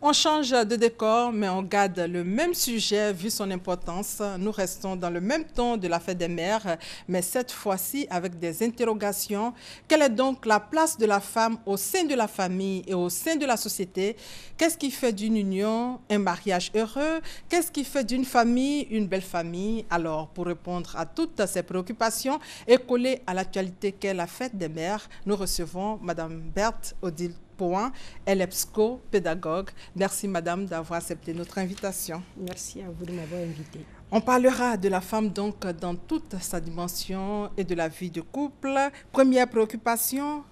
On change de décor, mais on garde le même sujet vu son importance. Nous restons dans le même ton de la fête des mères, mais cette fois-ci avec des interrogations. Quelle est donc la place de la femme au sein de la famille et au sein de la société? Qu'est-ce qui fait d'une union un mariage heureux? Qu'est-ce qui fait d'une famille une belle famille? Alors, pour répondre à toutes ces préoccupations et coller à l'actualité qu'est la fête des mères, nous recevons Mme Berthe Odile Poin, elle est psychopédagogue. Merci Madame d'avoir accepté notre invitation. Merci à vous de m'avoir invité. On parlera de la femme donc dans toute sa dimension et de la vie de couple. Première préoccupation,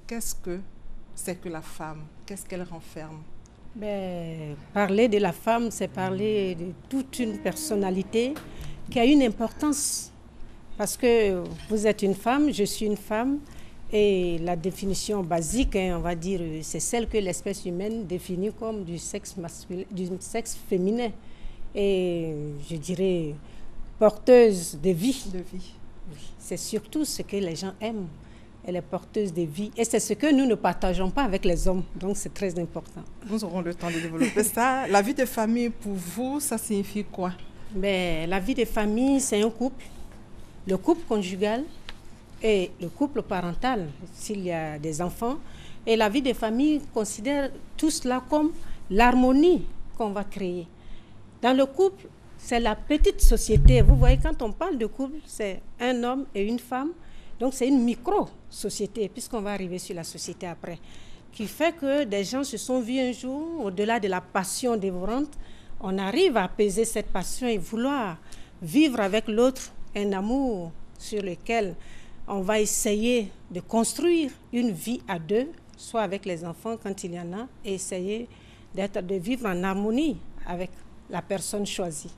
qu'est-ce que c'est que la femme? Qu'est-ce qu'elle renferme? Parler de la femme, c'est parler de toute une personnalité qui a une importance. Parce que vous êtes une femme, je suis une femme. Et la définition basique, on va dire, c'est celle que l'espèce humaine définit comme du sexe masculin, du sexe féminin. Et je dirais porteuse de vie. De vie. Oui. C'est surtout ce que les gens aiment. Elle est porteuse de vie. Et c'est ce que nous ne partageons pas avec les hommes. Donc c'est très important. Nous aurons le temps de développer ça. La vie de famille, pour vous, ça signifie quoi? La vie de famille, c'est un couple. Le couple conjugal et le couple parental, s'il y a des enfants. Et la vie des familles considère tout cela comme l'harmonie qu'on va créer. Dans le couple, c'est la petite société. Vous voyez, quand on parle de couple, c'est un homme et une femme. Donc, c'est une micro-société, puisqu'on va arriver sur la société après, qui fait que des gens se sont vus un jour, au-delà de la passion dévorante, on arrive à apaiser cette passion et vouloir vivre avec l'autre un amour sur lequel on va essayer de construire une vie à deux, soit avec les enfants quand il y en a, et essayer de vivre en harmonie avec la personne choisie.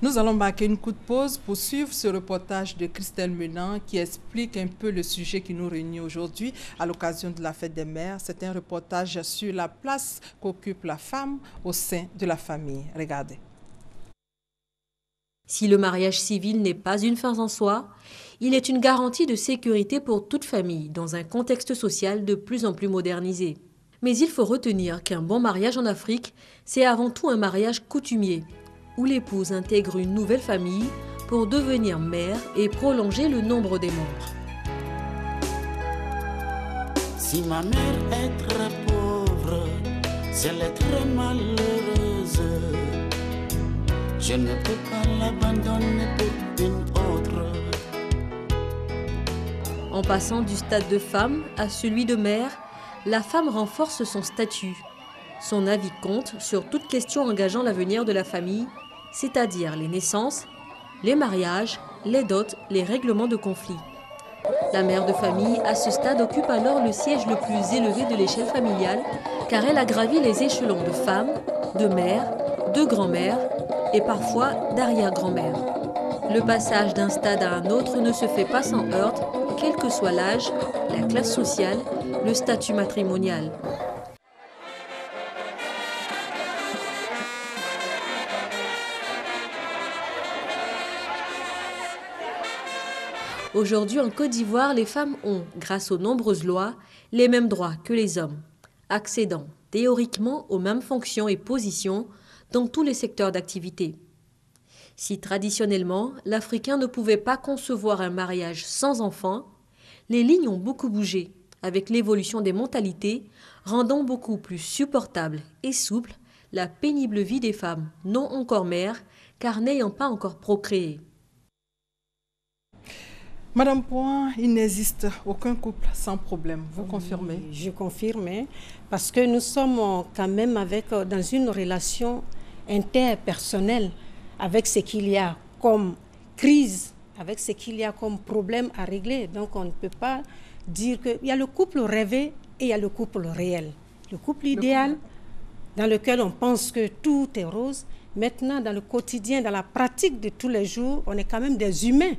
Nous allons marquer une courte pause pour suivre ce reportage de Christelle Menant qui explique un peu le sujet qui nous réunit aujourd'hui à l'occasion de la fête des mères. C'est un reportage sur la place qu'occupe la femme au sein de la famille. Regardez. Si le mariage civil n'est pas une fin en soi, il est une garantie de sécurité pour toute famille dans un contexte social de plus en plus modernisé. Mais il faut retenir qu'un bon mariage en Afrique, c'est avant tout un mariage coutumier, où l'épouse intègre une nouvelle famille pour devenir mère et prolonger le nombre des membres. Si ma mère est très pauvre, si elle est très malheureuse, je ne peux pas l'abandonner pour une autre. En passant du stade de femme à celui de mère, la femme renforce son statut. Son avis compte sur toute question engageant l'avenir de la famille, c'est-à-dire les naissances, les mariages, les dots, les règlements de conflits. La mère de famille, à ce stade, occupe alors le siège le plus élevé de l'échelle familiale, car elle a gravi les échelons de femme, de mère, de grand-mère et parfois d'arrière-grand-mère. Le passage d'un stade à un autre ne se fait pas sans heurts, quel que soit l'âge, la classe sociale, le statut matrimonial. Aujourd'hui, en Côte d'Ivoire, les femmes ont, grâce aux nombreuses lois, les mêmes droits que les hommes, accédant théoriquement aux mêmes fonctions et positions dans tous les secteurs d'activité. Si traditionnellement, l'Africain ne pouvait pas concevoir un mariage sans enfants, les lignes ont beaucoup bougé avec l'évolution des mentalités, rendant beaucoup plus supportable et souple la pénible vie des femmes non encore mères, car n'ayant pas encore procréé. Madame Poin, il n'existe aucun couple sans problème. Vous confirmez? Je confirme, parce que nous sommes quand même dans une relation interpersonnelle avec ce qu'il y a comme crise, avec ce qu'il y a comme problème à régler. Donc on ne peut pas dire qu'il y a le couple rêvé et il y a le couple réel. Le couple idéal dans lequel on pense que tout est rose. Maintenant, dans le quotidien, dans la pratique de tous les jours, on est quand même des humains.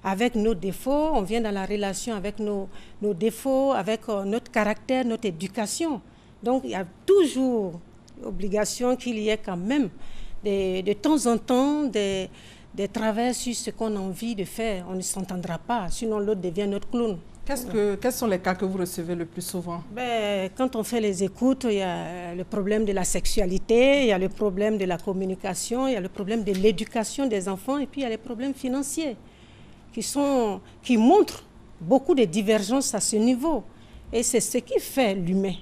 Avec nos défauts, on vient dans la relation avec nos défauts, avec notre caractère, notre éducation. Donc, il y a toujours l'obligation qu'il y ait quand même, de temps en temps, des travers sur ce qu'on a envie de faire. On ne s'entendra pas, sinon l'autre devient notre clown. Quels sont les cas que vous recevez le plus souvent? Quand on fait les écoutes, il y a le problème de la sexualité, il y a le problème de la communication, il y a le problème de l'éducation des enfants et puis il y a les problèmes financiers qui montrent beaucoup de divergences à ce niveau. Et c'est ce qui fait l'humain.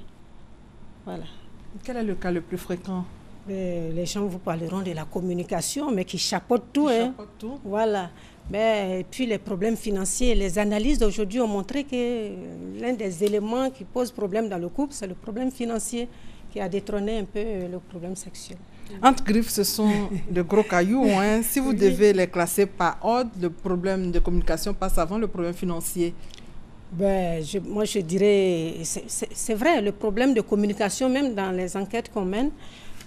Voilà. Quel est le cas le plus fréquent? Les gens vous parleront de la communication, mais qui chapeautent tout. Chapeautent tout. Voilà. Et puis les problèmes financiers, les analyses d'aujourd'hui ont montré que l'un des éléments qui pose problème dans le couple, c'est le problème financier qui a détrôné un peu le problème sexuel. Entre griffes, ce sont de gros cailloux. Hein. Si vous devez les classer par ordre, le problème de communication passe avant le problème financier. Moi, je dirais, c'est vrai, le problème de communication, même dans les enquêtes qu'on mène,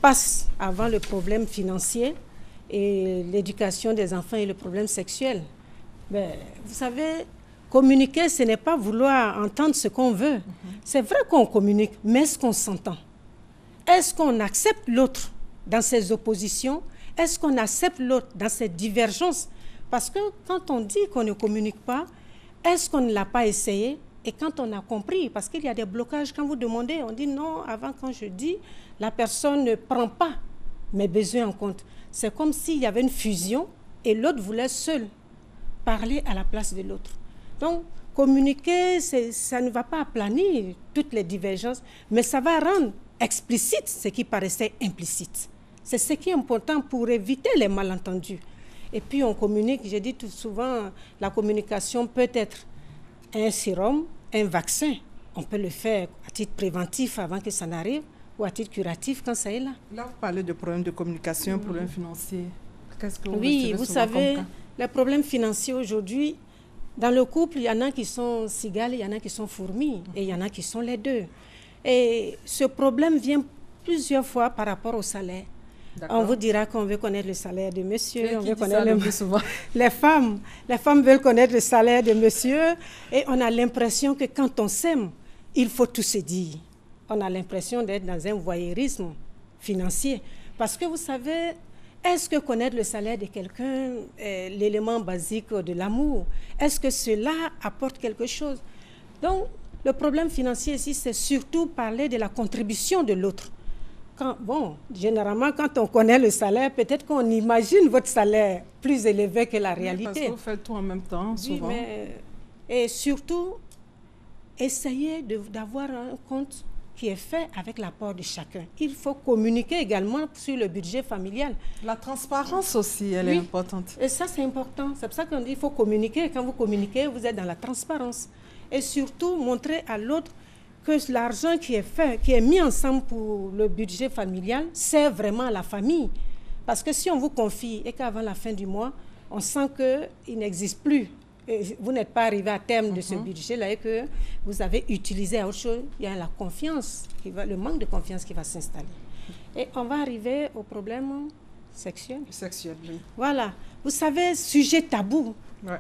passe avant le problème financier et l'éducation des enfants et le problème sexuel. Vous savez, communiquer, ce n'est pas vouloir entendre ce qu'on veut. C'est vrai qu'on communique, mais est-ce qu'on s'entend? Est-ce qu'on accepte l'autre dans ses oppositions? Est-ce qu'on accepte l'autre dans ses divergences? Parce que quand on dit qu'on ne communique pas, est-ce qu'on ne l'a pas essayé? Et quand on a compris, parce qu'il y a des blocages, quand vous demandez, on dit non, avant quand je dis, la personne ne prend pas mes besoins en compte. C'est comme s'il y avait une fusion et l'autre voulait seul parler à la place de l'autre. Donc, communiquer, ça ne va pas aplanir toutes les divergences, mais ça va rendre explicite ce qui paraissait implicite. C'est ce qui est important pour éviter les malentendus. Et puis on communique, je dis tout souvent, la communication peut être un sérum, un vaccin. On peut le faire à titre préventif avant que ça n'arrive ou à titre curatif quand ça est là. Là, vous parlez de problèmes de communication, problèmes financiers. Qu'est-ce que vous savez, les problèmes financiers aujourd'hui, dans le couple, il y en a qui sont cigales, il y en a qui sont fourmis et il y en a qui sont les deux. Et ce problème vient plusieurs fois par rapport au salaire. On vous dira qu'on veut connaître le salaire de monsieur. On veut connaître souvent. Les femmes veulent connaître le salaire de monsieur. Et on a l'impression que quand on s'aime, il faut tout se dire. On a l'impression d'être dans un voyeurisme financier. Parce que vous savez, est-ce que connaître le salaire de quelqu'un est l'élément basique de l'amour? Est-ce que cela apporte quelque chose? Donc, le problème financier ici, c'est surtout parler de la contribution de l'autre. Généralement, quand on connaît le salaire, peut-être qu'on imagine votre salaire plus élevé que la réalité. Parce que vous faites tout en même temps, souvent. Et surtout, essayez d'avoir un compte qui est fait avec l'apport de chacun. Il faut communiquer également sur le budget familial. La transparence aussi, elle est importante. Et ça, c'est important. C'est pour ça qu'on dit qu'il faut communiquer. Quand vous communiquez, vous êtes dans la transparence. Et surtout, montrer à l'autre que l'argent qui est mis ensemble pour le budget familial, sert vraiment à la famille. Parce que si on vous confie et qu'avant la fin du mois, on sent qu'il n'existe plus, et vous n'êtes pas arrivé à terme de ce budget-là et que vous avez utilisé à autre chose, il y a la confiance, le manque de confiance qui va s'installer. Et on va arriver au problème sexuel. Sexuel, oui. Voilà. Vous savez, sujet tabou,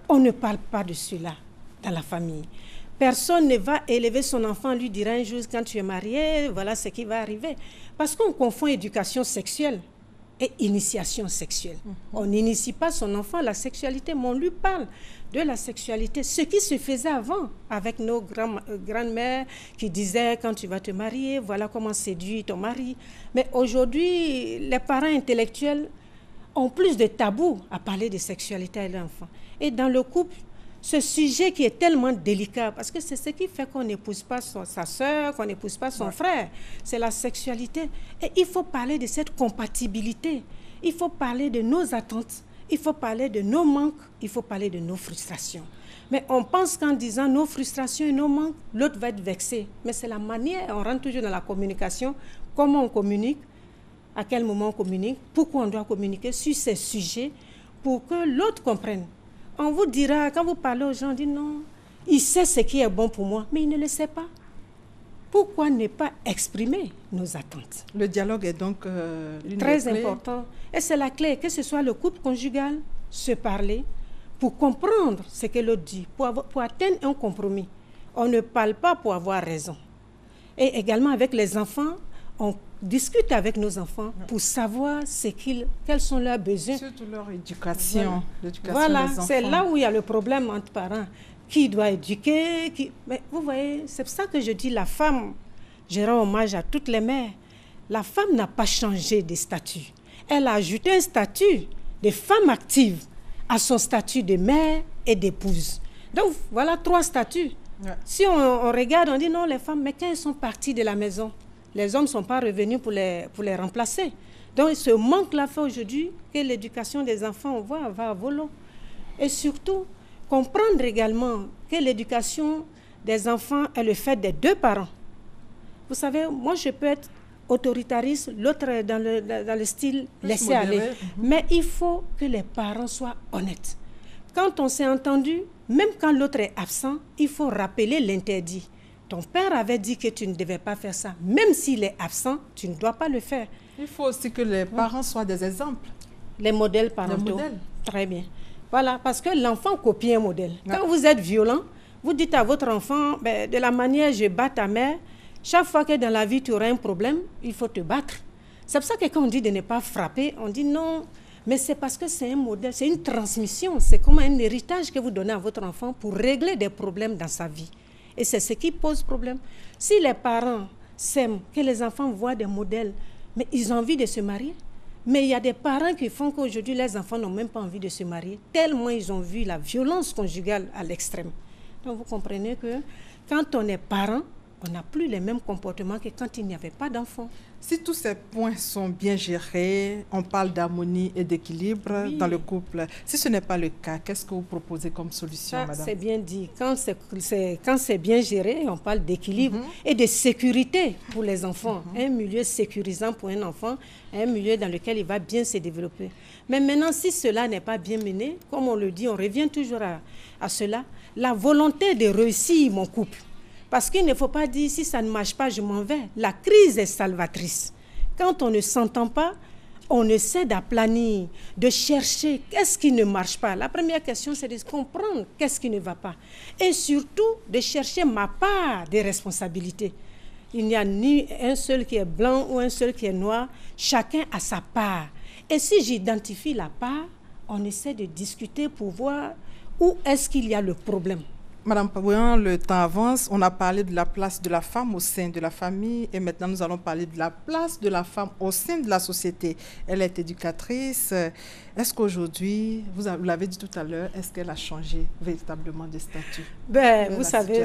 on ne parle pas de cela dans la famille. Personne ne va élever son enfant, lui dire un jour, quand tu es marié, voilà ce qui va arriver. Parce qu'on confond éducation sexuelle et initiation sexuelle. On n'initie pas son enfant à la sexualité, mais on lui parle de la sexualité. Ce qui se faisait avant, avec nos grands-mères qui disaient, quand tu vas te marier, voilà comment séduire ton mari. Mais aujourd'hui, les parents intellectuels ont plus de tabous à parler de sexualité à l'enfant. Et dans le couple, ce sujet qui est tellement délicat, parce que c'est ce qui fait qu'on n'épouse pas sa soeur, qu'on n'épouse pas son frère, c'est la sexualité. Et il faut parler de cette compatibilité, il faut parler de nos attentes, il faut parler de nos manques, il faut parler de nos frustrations. Mais on pense qu'en disant nos frustrations et nos manques, l'autre va être vexé. Mais c'est la manière, on rentre toujours dans la communication, comment on communique, à quel moment on communique, pourquoi on doit communiquer sur ces sujets pour que l'autre comprenne. On vous dira, quand vous parlez aux gens, on dit non, il sait ce qui est bon pour moi, mais il ne le sait pas. Pourquoi ne pas exprimer nos attentes? Le dialogue est donc très important. Et c'est la clé, que ce soit le couple conjugal, se parler, pour comprendre ce que l'autre dit, pour atteindre un compromis. On ne parle pas pour avoir raison. Et également avec les enfants, on discute avec nos enfants pour savoir quels sont leurs besoins. Surtout leur éducation. Voilà, c'est là où il y a le problème entre parents. qui doit éduquer, Mais vous voyez, c'est pour ça que je dis la femme, je rends hommage à toutes les mères. La femme n'a pas changé de statut. Elle a ajouté un statut de femme active à son statut de mère et d'épouse. Donc, voilà 3 statuts. Ouais. Si on regarde, on dit non, les femmes, mais quand elles sont parties de la maison, les hommes ne sont pas revenus pour les remplacer. Donc, ce manque-là fait aujourd'hui que l'éducation des enfants, on voit, va à volo. Et surtout, comprendre également que l'éducation des enfants est le fait des 2 parents. Vous savez, moi, je peux être autoritariste, l'autre dans le style laisser aller. Mais il faut que les parents soient honnêtes. Quand on s'est entendu, même quand l'autre est absent, il faut rappeler l'interdit. Ton père avait dit que tu ne devais pas faire ça. Même s'il est absent, tu ne dois pas le faire. Il faut aussi que les parents soient des exemples. Les modèles parentaux. Les modèles. Très bien. Voilà, parce que l'enfant copie un modèle. Ouais. Quand vous êtes violent, vous dites à votre enfant, de la manière je bats ta mère, chaque fois que dans la vie tu auras un problème, il faut te battre. C'est pour ça que quand on dit de ne pas frapper, on dit non, mais c'est parce que c'est un modèle, c'est une transmission, c'est comme un héritage que vous donnez à votre enfant pour régler des problèmes dans sa vie. Et c'est ce qui pose problème. Si les parents s'aiment, que les enfants voient des modèles, mais ils ont envie de se marier. Mais il y a des parents qui font qu'aujourd'hui, les enfants n'ont même pas envie de se marier, tellement ils ont vu la violence conjugale à l'extrême. Donc vous comprenez que quand on est parent, on n'a plus les mêmes comportements que quand il n'y avait pas d'enfants. Si tous ces points sont bien gérés, on parle d'harmonie et d'équilibre dans le couple. Si ce n'est pas le cas, qu'est-ce que vous proposez comme solution, madame? C'est bien dit. Quand c'est bien géré, on parle d'équilibre et de sécurité pour les enfants. Un milieu sécurisant pour un enfant, un milieu dans lequel il va bien se développer. Mais maintenant, si cela n'est pas bien mené, comme on le dit, on revient toujours à cela, la volonté de réussir mon couple. Parce qu'il ne faut pas dire, si ça ne marche pas, je m'en vais. La crise est salvatrice. Quand on ne s'entend pas, on essaie d'aplanir, de chercher qu'est-ce qui ne marche pas. La première question, c'est de comprendre qu'est-ce qui ne va pas. Et surtout, de chercher ma part des responsabilités. Il n'y a ni un seul qui est blanc ou un seul qui est noir. Chacun a sa part. Et si j'identifie la part, on essaie de discuter pour voir où est-ce qu'il y a le problème. Madame Pabouyan, le temps avance. On a parlé de la place de la femme au sein de la famille et maintenant nous allons parler de la place de la femme au sein de la société. Elle est éducatrice. Est-ce qu'aujourd'hui, vous l'avez dit tout à l'heure, est-ce qu'elle a changé véritablement de statut? Vous savez,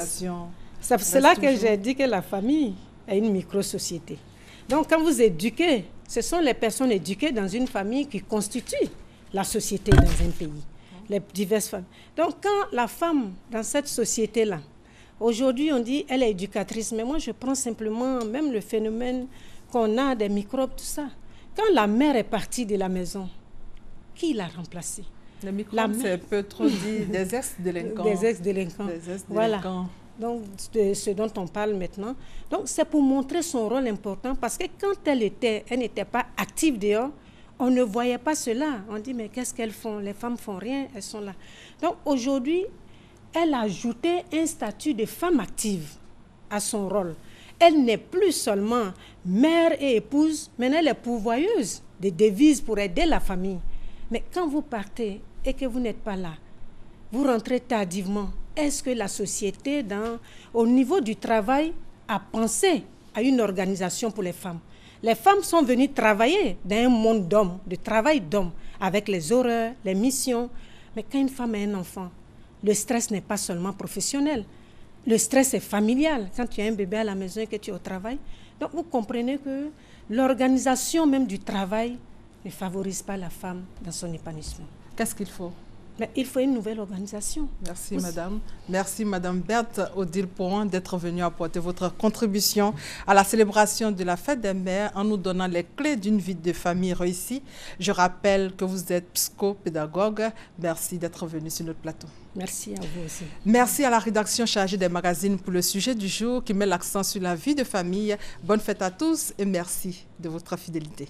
c'est là que j'ai dit que la famille est une micro-société. Donc quand vous éduquez, ce sont les personnes éduquées dans une famille qui constituent la société dans un pays. Les diverses femmes. Donc, quand la femme, dans cette société-là, aujourd'hui, on dit elle est éducatrice, mais moi, je prends simplement même le phénomène qu'on a des microbes, tout ça. Quand la mère est partie de la maison, qui l'a remplacée? Les microbes, c'est un peu trop dit, des ex-délinquants. Des ex-délinquants. Voilà. Donc, de ce dont on parle maintenant. Donc, c'est pour montrer son rôle important, parce que quand elle n'était pas active dehors, on ne voyait pas cela. On dit, mais qu'est-ce qu'elles font? Les femmes font rien, elles sont là. Donc aujourd'hui, elle a ajouté un statut de femme active à son rôle. Elle n'est plus seulement mère et épouse, mais elle est pourvoyeuse de devises pour aider la famille. Mais quand vous partez et que vous n'êtes pas là, vous rentrez tardivement. Est-ce que la société, au niveau du travail, a pensé à une organisation pour les femmes? Les femmes sont venues travailler dans un monde d'hommes, de travail d'hommes, avec les horreurs, les missions. Mais quand une femme a un enfant, le stress n'est pas seulement professionnel. Le stress est familial. Quand tu as un bébé à la maison et que tu es au travail. Donc, vous comprenez que l'organisation même du travail ne favorise pas la femme dans son épanouissement. Qu'est-ce qu'il faut? Mais il faut une nouvelle organisation. Merci, madame. Merci, madame Berthe Odile Pouan, d'être venue apporter votre contribution à la célébration de la fête des mères en nous donnant les clés d'une vie de famille réussie. Je rappelle que vous êtes psychopédagogue. Merci d'être venue sur notre plateau. Merci à vous aussi. Merci à la rédaction chargée des magazines pour le sujet du jour qui met l'accent sur la vie de famille. Bonne fête à tous et merci de votre fidélité.